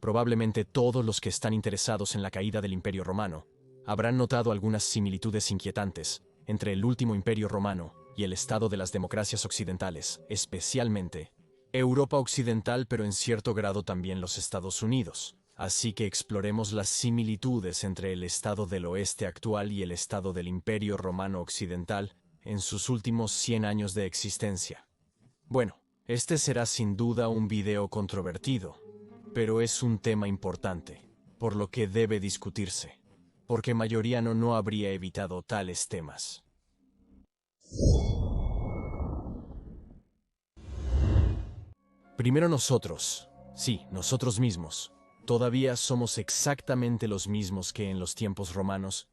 Probablemente todos los que están interesados en la caída del Imperio Romano habrán notado algunas similitudes inquietantes entre el último Imperio Romano y el estado de las democracias occidentales, especialmente Europa Occidental, pero en cierto grado también los Estados Unidos. Así que exploremos las similitudes entre el estado del oeste actual y el estado del Imperio Romano Occidental en sus últimos 100 años de existencia. Bueno, este será sin duda un video controvertido, pero es un tema importante, por lo que debe discutirse, porque Mayoriano no habría evitado tales temas. Primero nosotros, sí, nosotros mismos, todavía somos exactamente los mismos que en los tiempos romanos.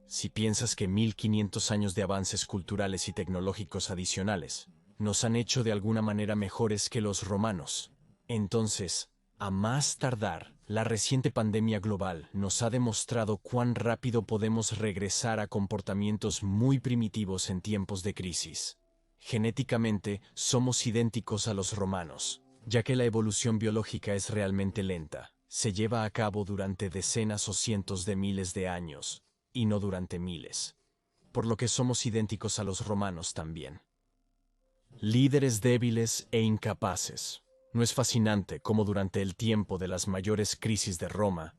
Si piensas que 1500 años de avances culturales y tecnológicos adicionales nos han hecho de alguna manera mejores que los romanos, entonces, a más tardar, la reciente pandemia global nos ha demostrado cuán rápido podemos regresar a comportamientos muy primitivos en tiempos de crisis. Genéticamente, somos idénticos a los romanos, ya que la evolución biológica es realmente lenta. Se lleva a cabo durante decenas o cientos de miles de años, y no durante miles. Por lo que somos idénticos a los romanos también. Líderes débiles e incapaces. ¿No es fascinante cómo durante el tiempo de las mayores crisis de Roma,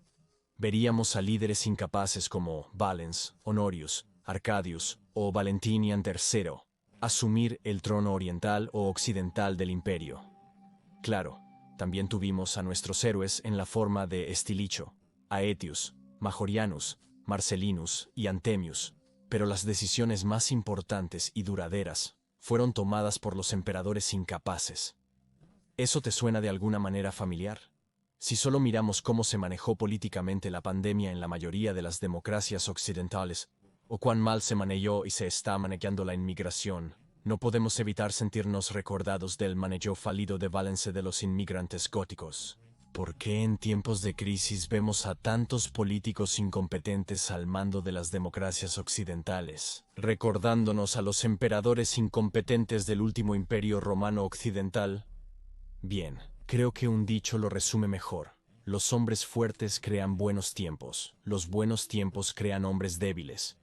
veríamos a líderes incapaces como Valens, Honorius, Arcadius o Valentinian III asumir el trono oriental o occidental del imperio? Claro, también tuvimos a nuestros héroes en la forma de Estilicho, Aetius, Majorianus, Marcellinus y Antemius, pero las decisiones más importantes y duraderas fueron tomadas por los emperadores incapaces. ¿Eso te suena de alguna manera familiar? Si solo miramos cómo se manejó políticamente la pandemia en la mayoría de las democracias occidentales, o cuán mal se manejó y se está manejando la inmigración, no podemos evitar sentirnos recordados del manejo fallido de Valence de los inmigrantes góticos. ¿Por qué en tiempos de crisis vemos a tantos políticos incompetentes al mando de las democracias occidentales, recordándonos a los emperadores incompetentes del último imperio romano occidental? Bien, creo que un dicho lo resume mejor. Los hombres fuertes crean buenos tiempos, los buenos tiempos crean hombres débiles.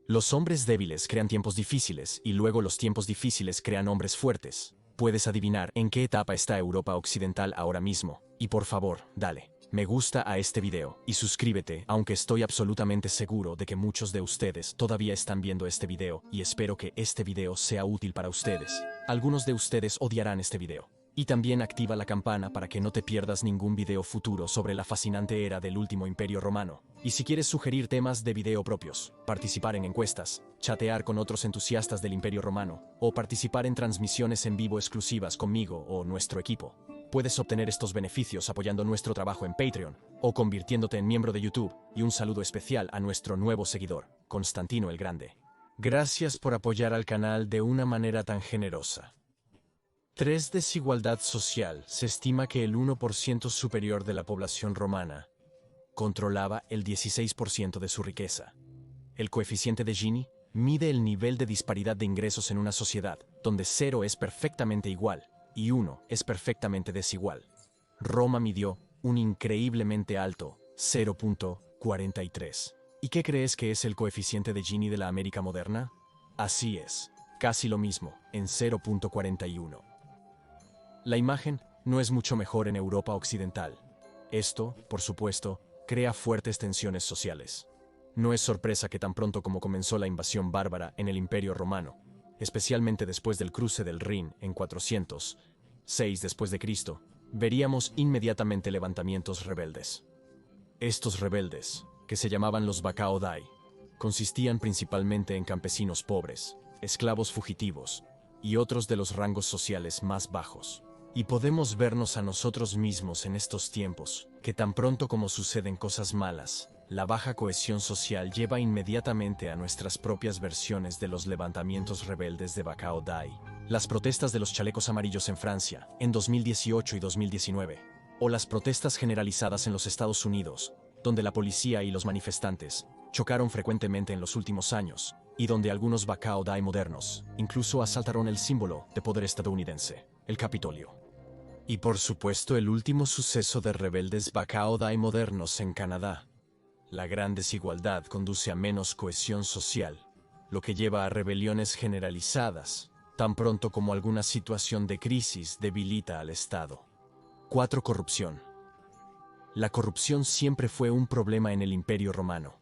Los hombres débiles crean tiempos difíciles y luego los tiempos difíciles crean hombres fuertes. Puedes adivinar en qué etapa está Europa Occidental ahora mismo. Y por favor, dale me gusta a este video y suscríbete, aunque estoy absolutamente seguro de que muchos de ustedes todavía están viendo este video y espero que este video sea útil para ustedes. Algunos de ustedes odiarán este video. Y también activa la campana para que no te pierdas ningún video futuro sobre la fascinante era del último imperio romano. Y si quieres sugerir temas de video propios, participar en encuestas, chatear con otros entusiastas del imperio romano, o participar en transmisiones en vivo exclusivas conmigo o nuestro equipo, puedes obtener estos beneficios apoyando nuestro trabajo en Patreon o convirtiéndote en miembro de YouTube. Y un saludo especial a nuestro nuevo seguidor, Constantino el Grande. Gracias por apoyar al canal de una manera tan generosa. 3. Desigualdad social. Se estima que el 1% superior de la población romana controlaba el 16% de su riqueza. El coeficiente de Gini mide el nivel de disparidad de ingresos en una sociedad, donde 0 es perfectamente igual y 1 es perfectamente desigual. Roma midió un increíblemente alto 0.43. ¿Y qué crees que es el coeficiente de Gini de la América moderna? Así es, casi lo mismo, en 0.41. La imagen no es mucho mejor en Europa Occidental. Esto, por supuesto, crea fuertes tensiones sociales. No es sorpresa que tan pronto como comenzó la invasión bárbara en el Imperio Romano, especialmente después del cruce del Rin en 406 después de Cristo, veríamos inmediatamente levantamientos rebeldes. Estos rebeldes, que se llamaban los Bacao Dai, consistían principalmente en campesinos pobres, esclavos fugitivos y otros de los rangos sociales más bajos. Y podemos vernos a nosotros mismos en estos tiempos, que tan pronto como suceden cosas malas, la baja cohesión social lleva inmediatamente a nuestras propias versiones de los levantamientos rebeldes de Bacao Dai. Las protestas de los chalecos amarillos en Francia, en 2018 y 2019, o las protestas generalizadas en los Estados Unidos, donde la policía y los manifestantes chocaron frecuentemente en los últimos años, y donde algunos Bacao Dai modernos incluso asaltaron el símbolo de poder estadounidense, el Capitolio. Y por supuesto el último suceso de rebeldes Bacao-Dai modernos en Canadá. La gran desigualdad conduce a menos cohesión social, lo que lleva a rebeliones generalizadas, tan pronto como alguna situación de crisis debilita al Estado. 4. Corrupción. La corrupción siempre fue un problema en el Imperio Romano,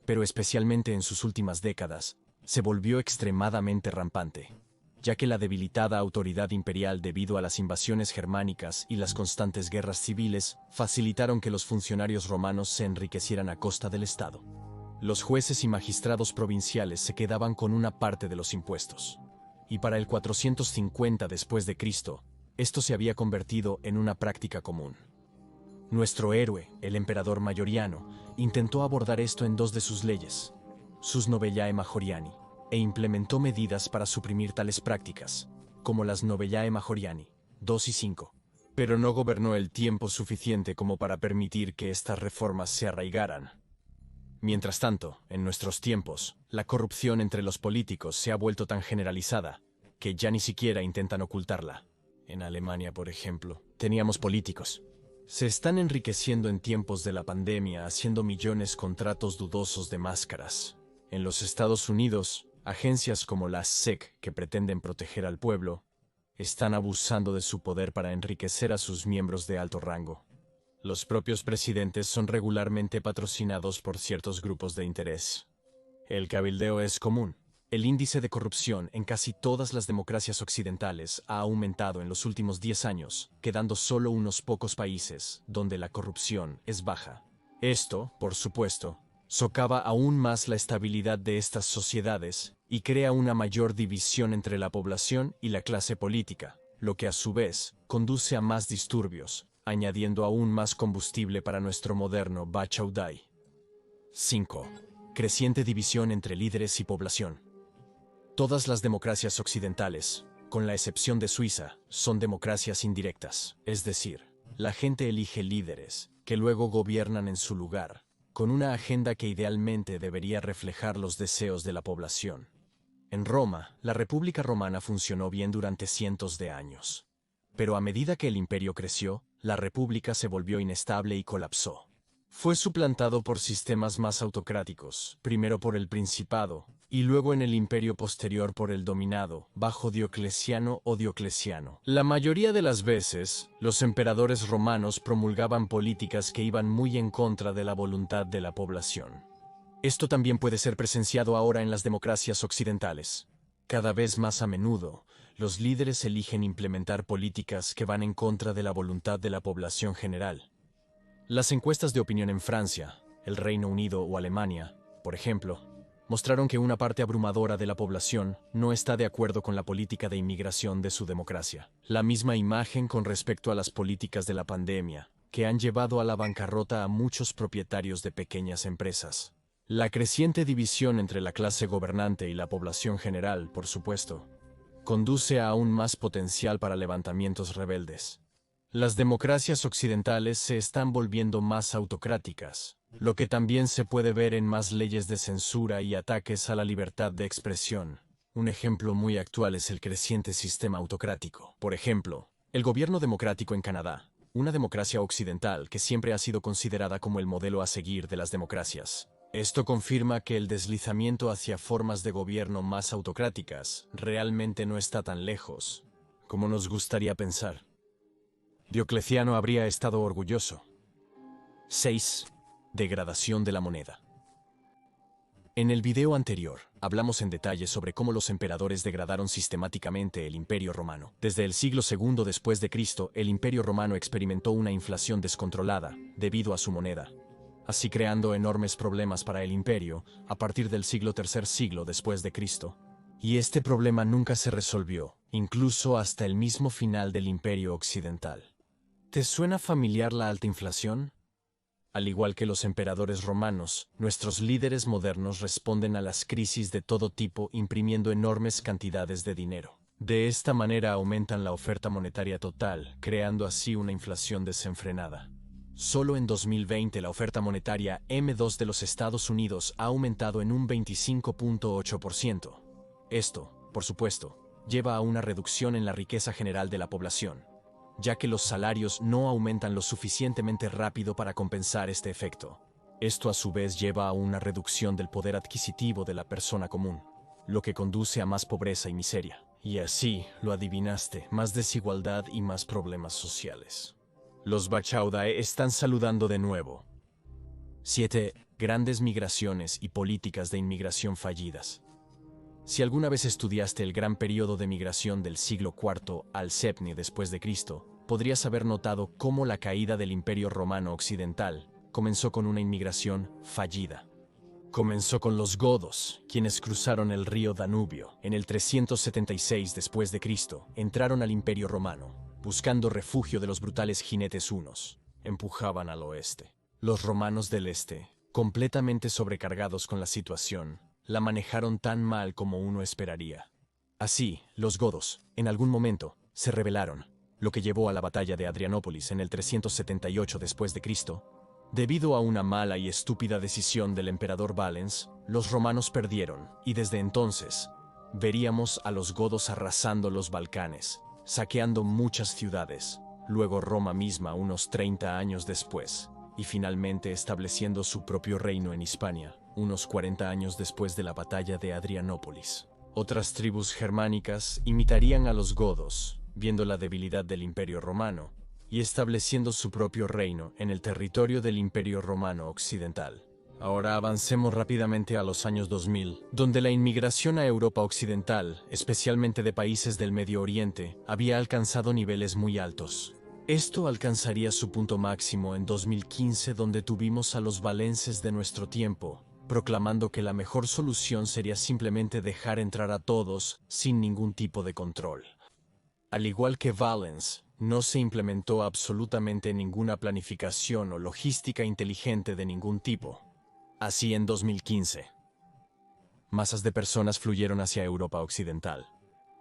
pero especialmente en sus últimas décadas, se volvió extremadamente rampante, ya que la debilitada autoridad imperial debido a las invasiones germánicas y las constantes guerras civiles facilitaron que los funcionarios romanos se enriquecieran a costa del Estado. Los jueces y magistrados provinciales se quedaban con una parte de los impuestos. Y para el 450 después de Cristo, esto se había convertido en una práctica común. Nuestro héroe, el emperador Mayoriano, intentó abordar esto en 2 de sus leyes, sus Novellae Majoriani, e implementó medidas para suprimir tales prácticas, como las Novellae Majoriani 2 y 5, pero no gobernó el tiempo suficiente como para permitir que estas reformas se arraigaran. Mientras tanto, en nuestros tiempos, la corrupción entre los políticos se ha vuelto tan generalizada que ya ni siquiera intentan ocultarla. En Alemania, por ejemplo, teníamos políticos. Se están enriqueciendo en tiempos de la pandemia haciendo millones con tratos dudosos de máscaras. En los Estados Unidos, agencias como la SEC, que pretenden proteger al pueblo, están abusando de su poder para enriquecer a sus miembros de alto rango. Los propios presidentes son regularmente patrocinados por ciertos grupos de interés. El cabildeo es común. El índice de corrupción en casi todas las democracias occidentales ha aumentado en los últimos 10 años, quedando solo unos pocos países donde la corrupción es baja. Esto, por supuesto, socava aún más la estabilidad de estas sociedades y crea una mayor división entre la población y la clase política, lo que a su vez conduce a más disturbios, añadiendo aún más combustible para nuestro moderno Bacao-Dai. 5. Creciente división entre líderes y población. Todas las democracias occidentales, con la excepción de Suiza, son democracias indirectas, es decir, la gente elige líderes, que luego gobiernan en su lugar, con una agenda que idealmente debería reflejar los deseos de la población. En Roma, la República Romana funcionó bien durante cientos de años. Pero a medida que el imperio creció, la República se volvió inestable y colapsó. Fue suplantado por sistemas más autocráticos, primero por el Principado, y luego en el imperio posterior por el dominado, bajo Diocleciano o Diocleciano. La mayoría de las veces, los emperadores romanos promulgaban políticas que iban muy en contra de la voluntad de la población. Esto también puede ser presenciado ahora en las democracias occidentales. Cada vez más a menudo, los líderes eligen implementar políticas que van en contra de la voluntad de la población general. Las encuestas de opinión en Francia, el Reino Unido o Alemania, por ejemplo, mostraron que una parte abrumadora de la población no está de acuerdo con la política de inmigración de su democracia. La misma imagen con respecto a las políticas de la pandemia, que han llevado a la bancarrota a muchos propietarios de pequeñas empresas. La creciente división entre la clase gobernante y la población general, por supuesto, conduce a aún más potencial para levantamientos rebeldes. Las democracias occidentales se están volviendo más autocráticas, lo que también se puede ver en más leyes de censura y ataques a la libertad de expresión. Un ejemplo muy actual es el creciente sistema autocrático. Por ejemplo, el gobierno democrático en Canadá, una democracia occidental que siempre ha sido considerada como el modelo a seguir de las democracias. Esto confirma que el deslizamiento hacia formas de gobierno más autocráticas realmente no está tan lejos como nos gustaría pensar. Diocleciano habría estado orgulloso. 6. Degradación de la moneda. En el video anterior, hablamos en detalle sobre cómo los emperadores degradaron sistemáticamente el Imperio Romano. Desde el siglo II después de Cristo, el Imperio Romano experimentó una inflación descontrolada debido a su moneda, así creando enormes problemas para el imperio a partir del siglo III después de Cristo. Y este problema nunca se resolvió, incluso hasta el mismo final del Imperio Occidental. ¿Te suena familiar la alta inflación? Al igual que los emperadores romanos, nuestros líderes modernos responden a las crisis de todo tipo imprimiendo enormes cantidades de dinero. De esta manera aumentan la oferta monetaria total, creando así una inflación desenfrenada. Solo en 2020 la oferta monetaria M2 de los Estados Unidos ha aumentado en un 25.8%. Esto, por supuesto, lleva a una reducción en la riqueza general de la población. ya que los salarios no aumentan lo suficientemente rápido para compensar este efecto. Esto a su vez lleva a una reducción del poder adquisitivo de la persona común, lo que conduce a más pobreza y miseria. Y así, lo adivinaste, más desigualdad y más problemas sociales. Los Bachaudae están saludando de nuevo. 7. Grandes migraciones y políticas de inmigración fallidas. Si alguna vez estudiaste el gran período de migración del siglo IV al VII después de Cristo, podrías haber notado cómo la caída del Imperio Romano Occidental comenzó con una inmigración fallida. Comenzó con los godos, quienes cruzaron el río Danubio. En el 376 después de Cristo, entraron al Imperio Romano, buscando refugio de los brutales jinetes hunos. Empujaban al oeste. Los romanos del este, completamente sobrecargados con la situación, la manejaron tan mal como uno esperaría. Así, los godos, en algún momento, se rebelaron, lo que llevó a la batalla de Adrianópolis en el 378 después de Cristo. Debido a una mala y estúpida decisión del emperador Valens, los romanos perdieron, y desde entonces, veríamos a los godos arrasando los Balcanes, saqueando muchas ciudades, luego Roma misma unos 30 años después, y finalmente estableciendo su propio reino en Hispania, unos 40 años después de la batalla de Adrianópolis. Otras tribus germánicas imitarían a los godos, viendo la debilidad del Imperio Romano, y estableciendo su propio reino en el territorio del Imperio Romano Occidental. Ahora avancemos rápidamente a los años 2000, donde la inmigración a Europa Occidental, especialmente de países del Medio Oriente, había alcanzado niveles muy altos. Esto alcanzaría su punto máximo en 2015, donde tuvimos a los valenses de nuestro tiempo, proclamando que la mejor solución sería simplemente dejar entrar a todos sin ningún tipo de control. Al igual que Valens, no se implementó absolutamente ninguna planificación o logística inteligente de ningún tipo. Así en 2015, masas de personas fluyeron hacia Europa Occidental.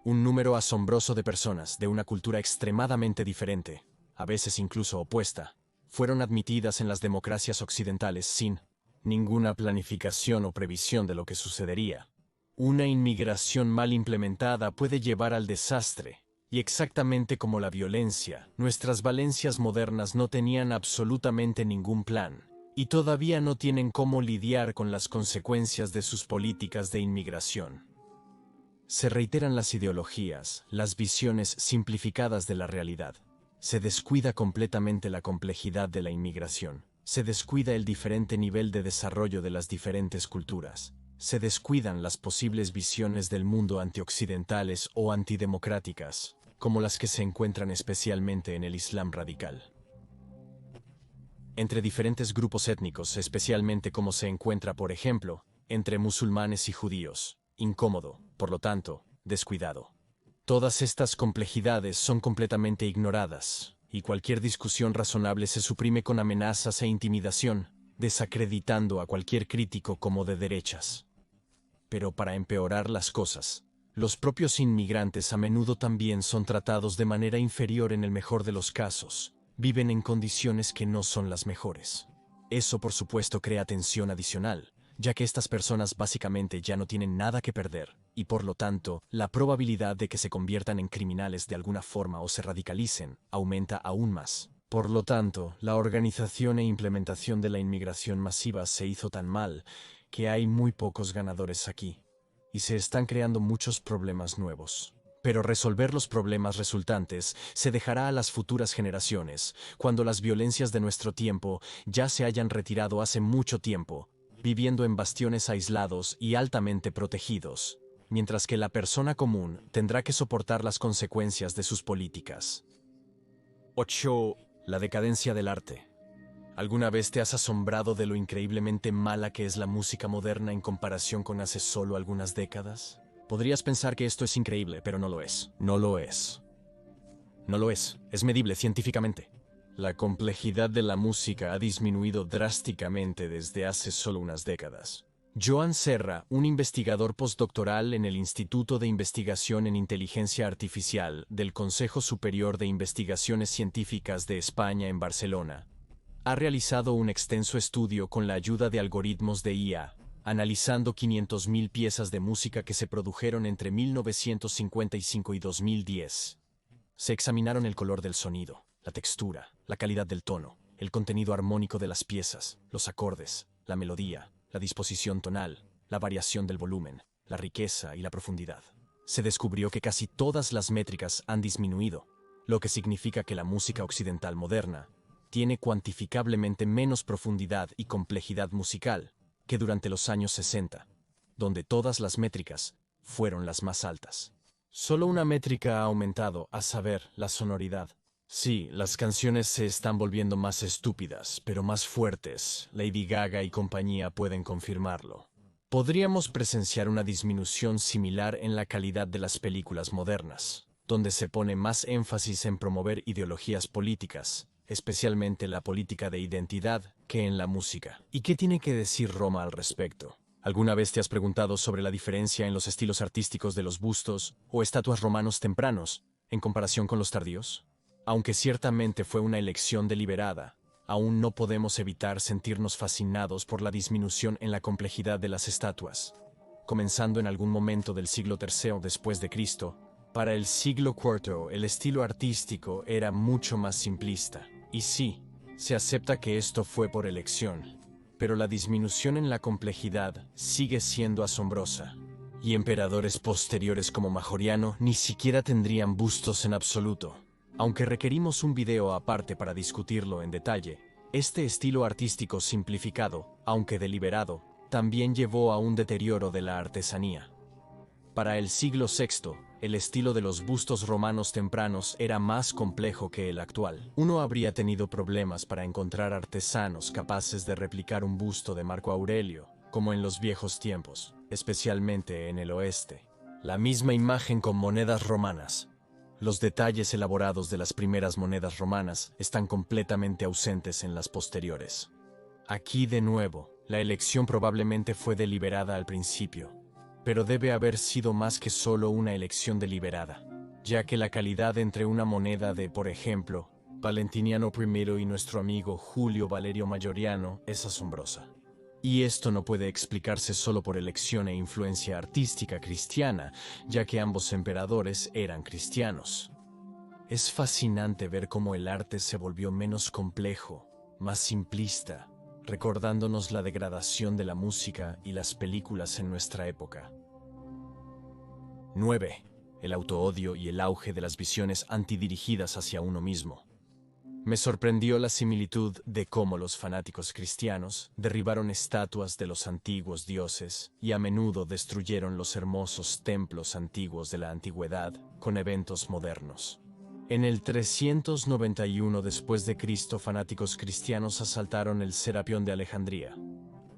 Un número asombroso de personas de una cultura extremadamente diferente, a veces incluso opuesta, fueron admitidas en las democracias occidentales sin ninguna planificación o previsión de lo que sucedería. Una inmigración mal implementada puede llevar al desastre. Y exactamente como la violencia, nuestras Valencias modernas no tenían absolutamente ningún plan, y todavía no tienen cómo lidiar con las consecuencias de sus políticas de inmigración. Se reiteran las ideologías, las visiones simplificadas de la realidad. Se descuida completamente la complejidad de la inmigración. Se descuida el diferente nivel de desarrollo de las diferentes culturas. Se descuidan las posibles visiones del mundo antioccidentales o antidemocráticas, como las que se encuentran especialmente en el Islam radical. Entre diferentes grupos étnicos, especialmente como se encuentra, por ejemplo, entre musulmanes y judíos, incómodo, por lo tanto, descuidado. Todas estas complejidades son completamente ignoradas, y cualquier discusión razonable se suprime con amenazas e intimidación, desacreditando a cualquier crítico como de derechas. Pero para empeorar las cosas, los propios inmigrantes a menudo también son tratados de manera inferior en el mejor de los casos. Viven en condiciones que no son las mejores. Eso, por supuesto, crea tensión adicional, ya que estas personas básicamente ya no tienen nada que perder, y por lo tanto, la probabilidad de que se conviertan en criminales de alguna forma o se radicalicen aumenta aún más. Por lo tanto, la organización e implementación de la inmigración masiva se hizo tan mal que hay muy pocos ganadores aquí, y se están creando muchos problemas nuevos. Pero resolver los problemas resultantes se dejará a las futuras generaciones, cuando las violencias de nuestro tiempo ya se hayan retirado hace mucho tiempo, viviendo en bastiones aislados y altamente protegidos, mientras que la persona común tendrá que soportar las consecuencias de sus políticas. 8. La decadencia del arte. ¿Alguna vez te has asombrado de lo increíblemente mala que es la música moderna en comparación con hace solo algunas décadas? Podrías pensar que esto es increíble, pero no lo es. No lo es. No lo es. Es medible científicamente. La complejidad de la música ha disminuido drásticamente desde hace solo unas décadas. Joan Serra, un investigador postdoctoral en el Instituto de Investigación en Inteligencia Artificial del Consejo Superior de Investigaciones Científicas de España en Barcelona, ha realizado un extenso estudio con la ayuda de algoritmos de IA, analizando 500.000 piezas de música que se produjeron entre 1955 y 2010. Se examinaron el color del sonido, la textura, la calidad del tono, el contenido armónico de las piezas, los acordes, la melodía, la disposición tonal, la variación del volumen, la riqueza y la profundidad. Se descubrió que casi todas las métricas han disminuido, lo que significa que la música occidental moderna tiene cuantificablemente menos profundidad y complejidad musical que durante los años 60, donde todas las métricas fueron las más altas. Solo una métrica ha aumentado, a saber, la sonoridad. Sí, las canciones se están volviendo más estúpidas, pero más fuertes. Lady Gaga y compañía pueden confirmarlo. Podríamos presenciar una disminución similar en la calidad de las películas modernas, donde se pone más énfasis en promover ideologías políticas, especialmente la política de identidad, que en la música. ¿Y qué tiene que decir Roma al respecto? ¿Alguna vez te has preguntado sobre la diferencia en los estilos artísticos de los bustos o estatuas romanos tempranos en comparación con los tardíos? Aunque ciertamente fue una elección deliberada, aún no podemos evitar sentirnos fascinados por la disminución en la complejidad de las estatuas. Comenzando en algún momento del siglo III después de Cristo, para el siglo IV el estilo artístico era mucho más simplista. Y sí, se acepta que esto fue por elección, pero la disminución en la complejidad sigue siendo asombrosa. Y emperadores posteriores como Majoriano ni siquiera tendrían bustos en absoluto. Aunque requerimos un video aparte para discutirlo en detalle, este estilo artístico simplificado, aunque deliberado, también llevó a un deterioro de la artesanía. Para el siglo VI, el estilo de los bustos romanos tempranos era más complejo que el actual. Uno habría tenido problemas para encontrar artesanos capaces de replicar un busto de Marco Aurelio, como en los viejos tiempos, especialmente en el oeste. La misma imagen con monedas romanas. Los detalles elaborados de las primeras monedas romanas están completamente ausentes en las posteriores. Aquí de nuevo, la elección probablemente fue deliberada al principio, pero debe haber sido más que solo una elección deliberada, ya que la calidad entre una moneda de, por ejemplo, Valentiniano I y nuestro amigo Julio Valerio Majoriano es asombrosa. Y esto no puede explicarse solo por elección e influencia artística cristiana, ya que ambos emperadores eran cristianos. Es fascinante ver cómo el arte se volvió menos complejo, más simplista, recordándonos la degradación de la música y las películas en nuestra época. 9. El autoodio y el auge de las visiones antidirigidas hacia uno mismo. Me sorprendió la similitud de cómo los fanáticos cristianos derribaron estatuas de los antiguos dioses y a menudo destruyeron los hermosos templos antiguos de la antigüedad con eventos modernos. En el 391 después de Cristo, fanáticos cristianos asaltaron el Serapión de Alejandría.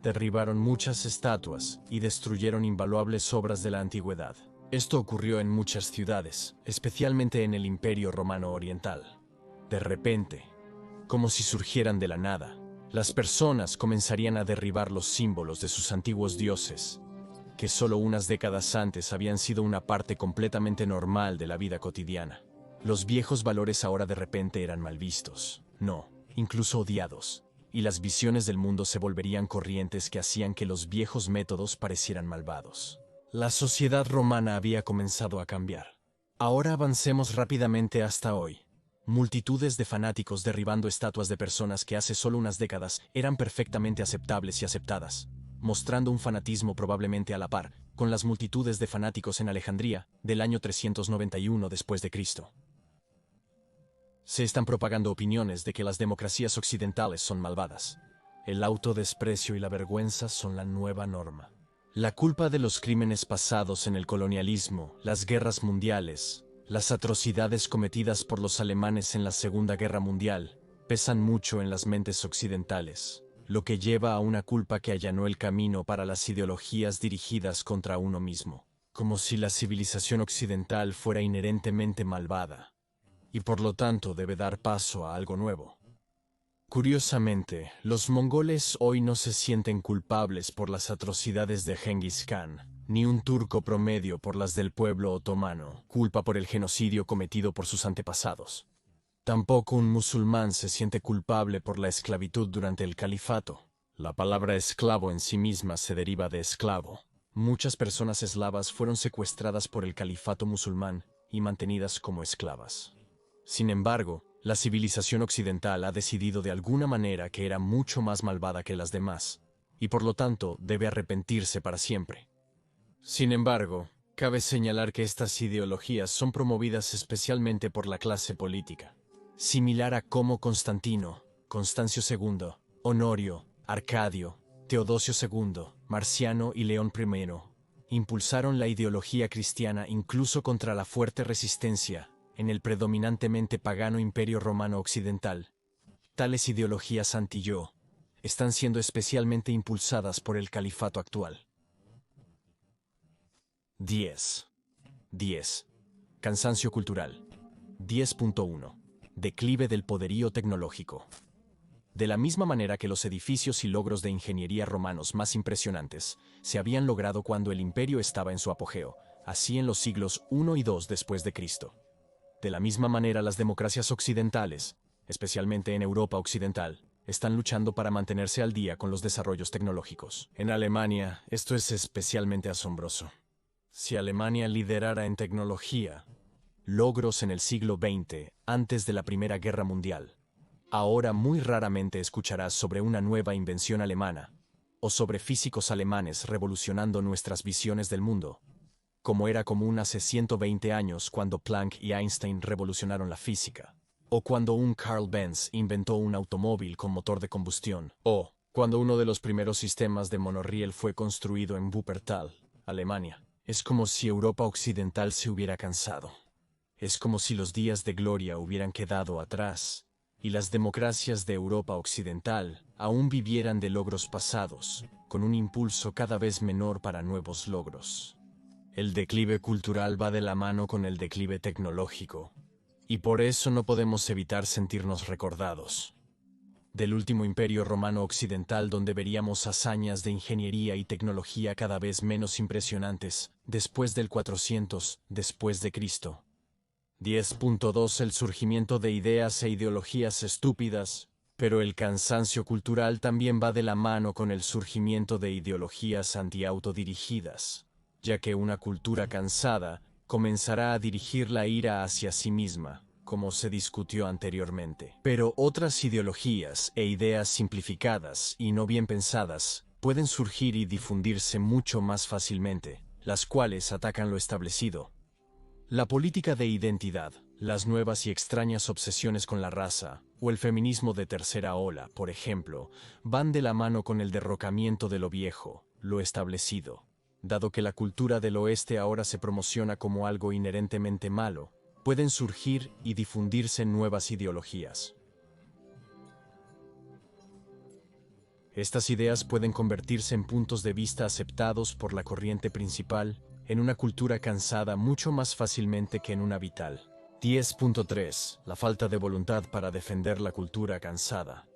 Derribaron muchas estatuas y destruyeron invaluables obras de la antigüedad. Esto ocurrió en muchas ciudades, especialmente en el Imperio Romano Oriental. De repente, como si surgieran de la nada, las personas comenzarían a derribar los símbolos de sus antiguos dioses, que solo unas décadas antes habían sido una parte completamente normal de la vida cotidiana. Los viejos valores ahora de repente eran mal vistos, no, incluso odiados, y las visiones del mundo se volverían corrientes que hacían que los viejos métodos parecieran malvados. La sociedad romana había comenzado a cambiar. Ahora avancemos rápidamente hasta hoy. Multitudes de fanáticos derribando estatuas de personas que hace solo unas décadas eran perfectamente aceptables y aceptadas, mostrando un fanatismo probablemente a la par con las multitudes de fanáticos en Alejandría del año 391 después de Cristo. Se están propagando opiniones de que las democracias occidentales son malvadas. El autodesprecio y la vergüenza son la nueva norma. La culpa de los crímenes pasados en el colonialismo, las guerras mundiales, las atrocidades cometidas por los alemanes en la Segunda Guerra Mundial pesan mucho en las mentes occidentales, lo que lleva a una culpa que allanó el camino para las ideologías dirigidas contra uno mismo, como si la civilización occidental fuera inherentemente malvada, y por lo tanto debe dar paso a algo nuevo. Curiosamente, los mongoles hoy no se sienten culpables por las atrocidades de Genghis Khan, ni un turco promedio por las del pueblo otomano, culpa por el genocidio cometido por sus antepasados. Tampoco un musulmán se siente culpable por la esclavitud durante el califato. La palabra esclavo en sí misma se deriva de esclavo. Muchas personas eslavas fueron secuestradas por el califato musulmán y mantenidas como esclavas. Sin embargo, la civilización occidental ha decidido de alguna manera que era mucho más malvada que las demás, y por lo tanto debe arrepentirse para siempre. Sin embargo, cabe señalar que estas ideologías son promovidas especialmente por la clase política, similar a cómo Constantino, Constancio II, Honorio, Arcadio, Teodosio II, Marciano y León I impulsaron la ideología cristiana incluso contra la fuerte resistencia en el predominantemente pagano Imperio Romano Occidental. Tales ideologías anti-yo están siendo especialmente impulsadas por el califato actual. 10. Cansancio cultural. 10.1. Declive del poderío tecnológico. De la misma manera que los edificios y logros de ingeniería romanos más impresionantes se habían logrado cuando el imperio estaba en su apogeo, así en los siglos I y II después de Cristo. De la misma manera las democracias occidentales, especialmente en Europa occidental, están luchando para mantenerse al día con los desarrollos tecnológicos. En Alemania, esto es especialmente asombroso. Si Alemania liderara en tecnología, logros en el siglo XX, antes de la Primera Guerra Mundial, ahora muy raramente escucharás sobre una nueva invención alemana, o sobre físicos alemanes revolucionando nuestras visiones del mundo, como era común hace 120 años cuando Planck y Einstein revolucionaron la física, o cuando un Carl Benz inventó un automóvil con motor de combustión, o cuando uno de los primeros sistemas de monorriel fue construido en Wuppertal, Alemania. Es como si Europa occidental se hubiera cansado. Es como si los días de gloria hubieran quedado atrás, y las democracias de Europa occidental aún vivieran de logros pasados, con un impulso cada vez menor para nuevos logros. El declive cultural va de la mano con el declive tecnológico, y por eso no podemos evitar sentirnos recordados. Del último imperio romano occidental donde veríamos hazañas de ingeniería y tecnología cada vez menos impresionantes, después del 400 después de Cristo. 10.2 El surgimiento de ideas e ideologías estúpidas, pero el cansancio cultural también va de la mano con el surgimiento de ideologías antiautodirigidas, ya que una cultura cansada comenzará a dirigir la ira hacia sí misma, como se discutió anteriormente. Pero otras ideologías e ideas simplificadas y no bien pensadas pueden surgir y difundirse mucho más fácilmente, las cuales atacan lo establecido. La política de identidad, las nuevas y extrañas obsesiones con la raza, o el feminismo de tercera ola, por ejemplo, van de la mano con el derrocamiento de lo viejo, lo establecido. Dado que la cultura del oeste ahora se promociona como algo inherentemente malo, pueden surgir y difundirse nuevas ideologías. Estas ideas pueden convertirse en puntos de vista aceptados por la corriente principal en una cultura cansada mucho más fácilmente que en una vital. 10.3 La falta de voluntad para defender la cultura cansada.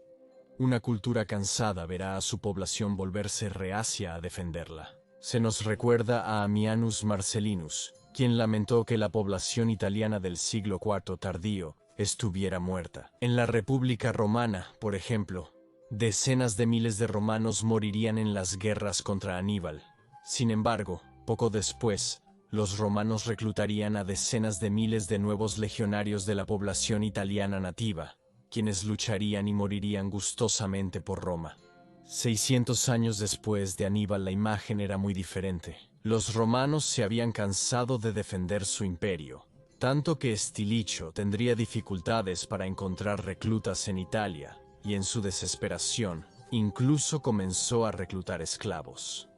Una cultura cansada verá a su población volverse reacia a defenderla. Se nos recuerda a Ammianus Marcellinus, quien lamentó que la población italiana del siglo IV tardío estuviera muerta. En la República Romana, por ejemplo, decenas de miles de romanos morirían en las guerras contra Aníbal. Sin embargo, poco después, los romanos reclutarían a decenas de miles de nuevos legionarios de la población italiana nativa, quienes lucharían y morirían gustosamente por Roma. 600 años después de Aníbal la imagen era muy diferente. Los romanos se habían cansado de defender su imperio, tanto que Stilicho tendría dificultades para encontrar reclutas en Italia, y en su desesperación, incluso comenzó a reclutar esclavos.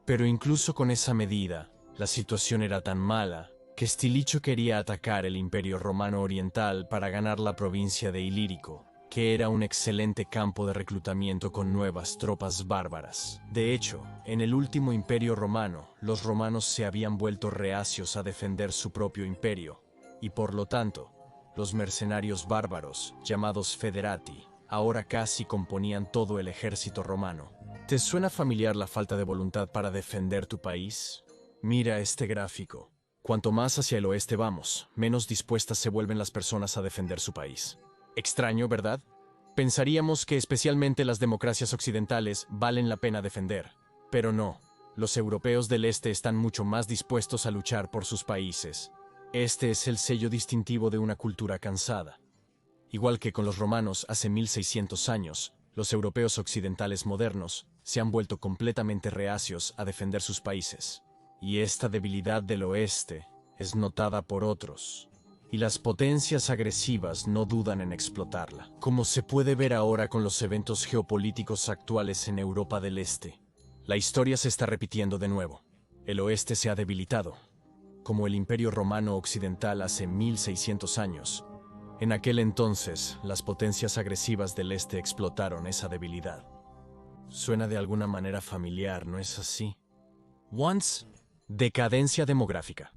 Pero incluso con esa medida, la situación era tan mala que Stilicho quería atacar el Imperio Romano Oriental para ganar la provincia de Ilírico, que era un excelente campo de reclutamiento con nuevas tropas bárbaras. De hecho, en el último imperio romano, los romanos se habían vuelto reacios a defender su propio imperio, y por lo tanto, los mercenarios bárbaros, llamados federati, ahora casi componían todo el ejército romano. ¿Te suena familiar la falta de voluntad para defender tu país? Mira este gráfico. Cuanto más hacia el oeste vamos, menos dispuestas se vuelven las personas a defender su país. Extraño, ¿verdad? Pensaríamos que especialmente las democracias occidentales valen la pena defender. Pero no, los europeos del este están mucho más dispuestos a luchar por sus países. Este es el sello distintivo de una cultura cansada. Igual que con los romanos hace 1600 años, los europeos occidentales modernos se han vuelto completamente reacios a defender sus países. Y esta debilidad del oeste es notada por otros. Y las potencias agresivas no dudan en explotarla, como se puede ver ahora con los eventos geopolíticos actuales en Europa del Este. La historia se está repitiendo de nuevo. El oeste se ha debilitado, como el Imperio Romano Occidental hace 1600 años. En aquel entonces, las potencias agresivas del este explotaron esa debilidad. Suena de alguna manera familiar, ¿no es así? Once, decadencia demográfica.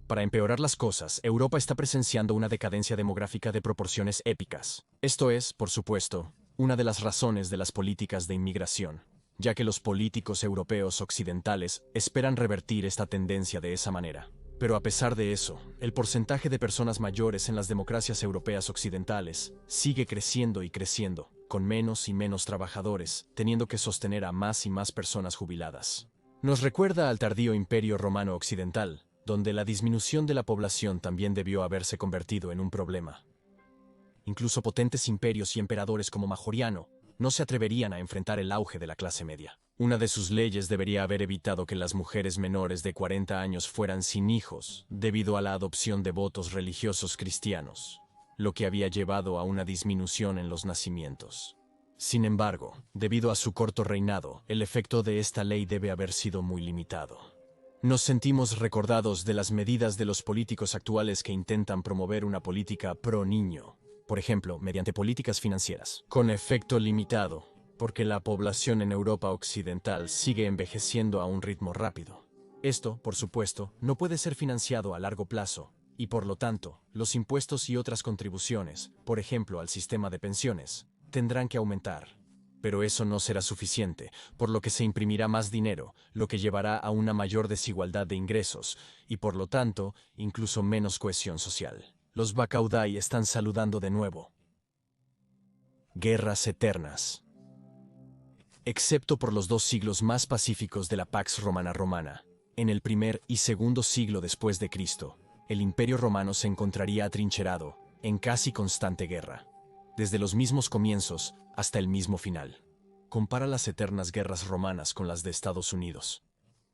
Para empeorar las cosas, Europa está presenciando una decadencia demográfica de proporciones épicas. Esto es, por supuesto, una de las razones de las políticas de inmigración, ya que los políticos europeos occidentales esperan revertir esta tendencia de esa manera. Pero a pesar de eso, el porcentaje de personas mayores en las democracias europeas occidentales sigue creciendo y creciendo, con menos y menos trabajadores, teniendo que sostener a más y más personas jubiladas. Nos recuerda al tardío Imperio Romano Occidental, donde la disminución de la población también debió haberse convertido en un problema. Incluso potentes imperios y emperadores como Majoriano no se atreverían a enfrentar el auge de la clase media. Una de sus leyes debería haber evitado que las mujeres menores de 40 años fueran sin hijos debido a la adopción de votos religiosos cristianos, lo que había llevado a una disminución en los nacimientos. Sin embargo, debido a su corto reinado, el efecto de esta ley debe haber sido muy limitado. Nos sentimos recordados de las medidas de los políticos actuales que intentan promover una política pro niño, por ejemplo, mediante políticas financieras, con efecto limitado, porque la población en Europa Occidental sigue envejeciendo a un ritmo rápido. Esto, por supuesto, no puede ser financiado a largo plazo, y por lo tanto, los impuestos y otras contribuciones, por ejemplo al sistema de pensiones, tendrán que aumentar. Pero eso no será suficiente, por lo que se imprimirá más dinero, lo que llevará a una mayor desigualdad de ingresos, y por lo tanto, incluso menos cohesión social. Los Bacaudai están saludando de nuevo. Guerras eternas. Excepto por los 2 siglos más pacíficos de la Pax Romana, en el primer y segundo siglo después de Cristo, el Imperio Romano se encontraría atrincherado, en casi constante guerra, desde los mismos comienzos hasta el mismo final. Compara las eternas guerras romanas con las de Estados Unidos.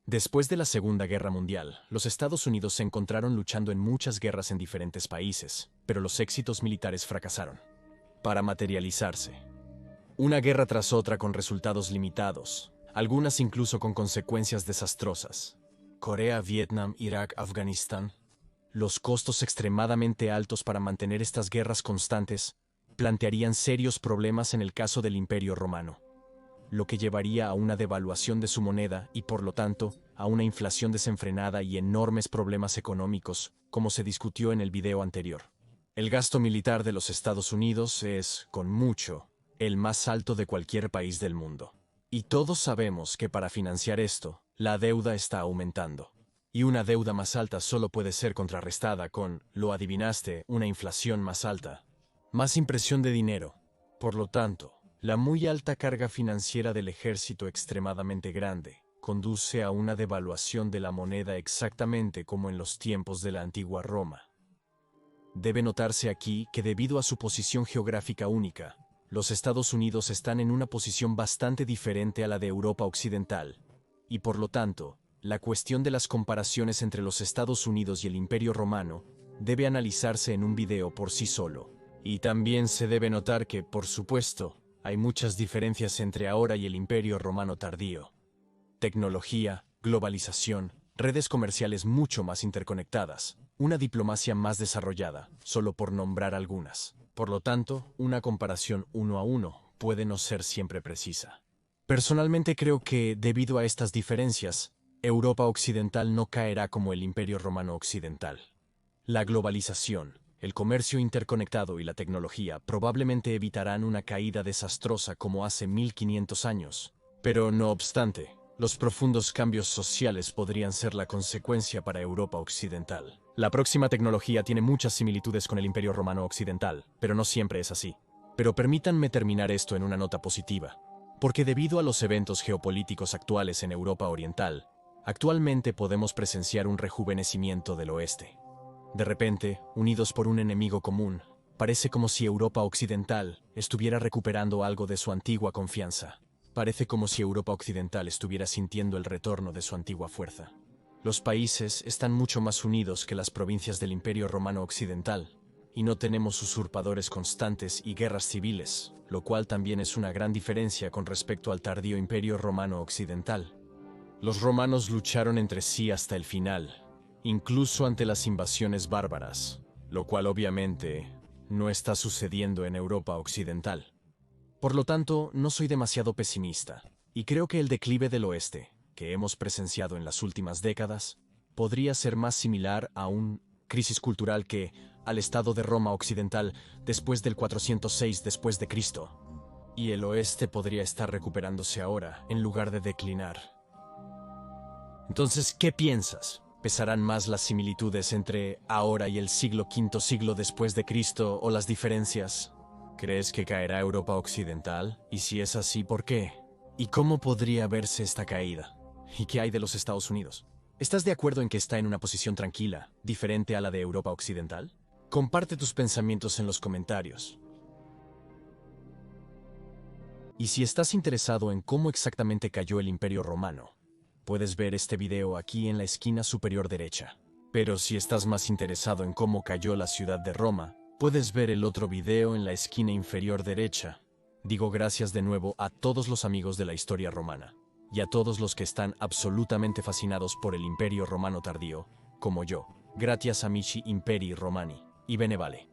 Después de la Segunda Guerra Mundial, los Estados Unidos se encontraron luchando en muchas guerras en diferentes países, pero los éxitos militares fracasaron. Para materializarse. Una guerra tras otra con resultados limitados, algunas incluso con consecuencias desastrosas. Corea, Vietnam, Irak, Afganistán. Los costos extremadamente altos para mantener estas guerras constantes plantearían serios problemas en el caso del Imperio Romano, lo que llevaría a una devaluación de su moneda y, por lo tanto, a una inflación desenfrenada y enormes problemas económicos, como se discutió en el video anterior. El gasto militar de los Estados Unidos es, con mucho, el más alto de cualquier país del mundo. Y todos sabemos que para financiar esto, la deuda está aumentando. Y una deuda más alta solo puede ser contrarrestada con, lo adivinaste, una inflación más alta. Más impresión de dinero. Por lo tanto, la muy alta carga financiera del ejército extremadamente grande conduce a una devaluación de la moneda exactamente como en los tiempos de la antigua Roma. Debe notarse aquí que debido a su posición geográfica única, los Estados Unidos están en una posición bastante diferente a la de Europa Occidental, y por lo tanto, la cuestión de las comparaciones entre los Estados Unidos y el Imperio Romano debe analizarse en un video por sí solo. Y también se debe notar que, por supuesto, hay muchas diferencias entre ahora y el Imperio Romano tardío. Tecnología, globalización, redes comerciales mucho más interconectadas, una diplomacia más desarrollada, solo por nombrar algunas. Por lo tanto, una comparación uno a uno puede no ser siempre precisa. Personalmente creo que, debido a estas diferencias, Europa Occidental no caerá como el Imperio Romano Occidental. La globalización, el comercio interconectado y la tecnología probablemente evitarán una caída desastrosa como hace 1500 años. Pero no obstante, los profundos cambios sociales podrían ser la consecuencia para Europa Occidental. La próxima tecnología tiene muchas similitudes con el Imperio Romano Occidental, pero no siempre es así. Pero permítanme terminar esto en una nota positiva, porque debido a los eventos geopolíticos actuales en Europa Oriental, actualmente podemos presenciar un rejuvenecimiento del oeste. De repente, unidos por un enemigo común, parece como si Europa Occidental estuviera recuperando algo de su antigua confianza. Parece como si Europa Occidental estuviera sintiendo el retorno de su antigua fuerza. Los países están mucho más unidos que las provincias del Imperio Romano Occidental, y no tenemos usurpadores constantes y guerras civiles, lo cual también es una gran diferencia con respecto al tardío Imperio Romano Occidental. Los romanos lucharon entre sí hasta el final, incluso ante las invasiones bárbaras, lo cual obviamente no está sucediendo en Europa Occidental. Por lo tanto, no soy demasiado pesimista, y creo que el declive del oeste, que hemos presenciado en las últimas décadas, podría ser más similar a una crisis cultural que al estado de Roma Occidental después del 406 después de Cristo, y el oeste podría estar recuperándose ahora en lugar de declinar. Entonces, ¿qué piensas? ¿Pesarán más las similitudes entre ahora y el siglo V siglo después de Cristo o las diferencias? ¿Crees que caerá Europa Occidental? Y si es así, ¿por qué? ¿Y cómo podría verse esta caída? ¿Y qué hay de los Estados Unidos? ¿Estás de acuerdo en que está en una posición tranquila, diferente a la de Europa Occidental? Comparte tus pensamientos en los comentarios. Y si estás interesado en cómo exactamente cayó el Imperio Romano, puedes ver este video aquí en la esquina superior derecha. Pero si estás más interesado en cómo cayó la ciudad de Roma, puedes ver el otro video en la esquina inferior derecha. Digo gracias de nuevo a todos los amigos de la historia romana, y a todos los que están absolutamente fascinados por el Imperio Romano tardío, como yo. Gratias amici imperi romani, y bene vale.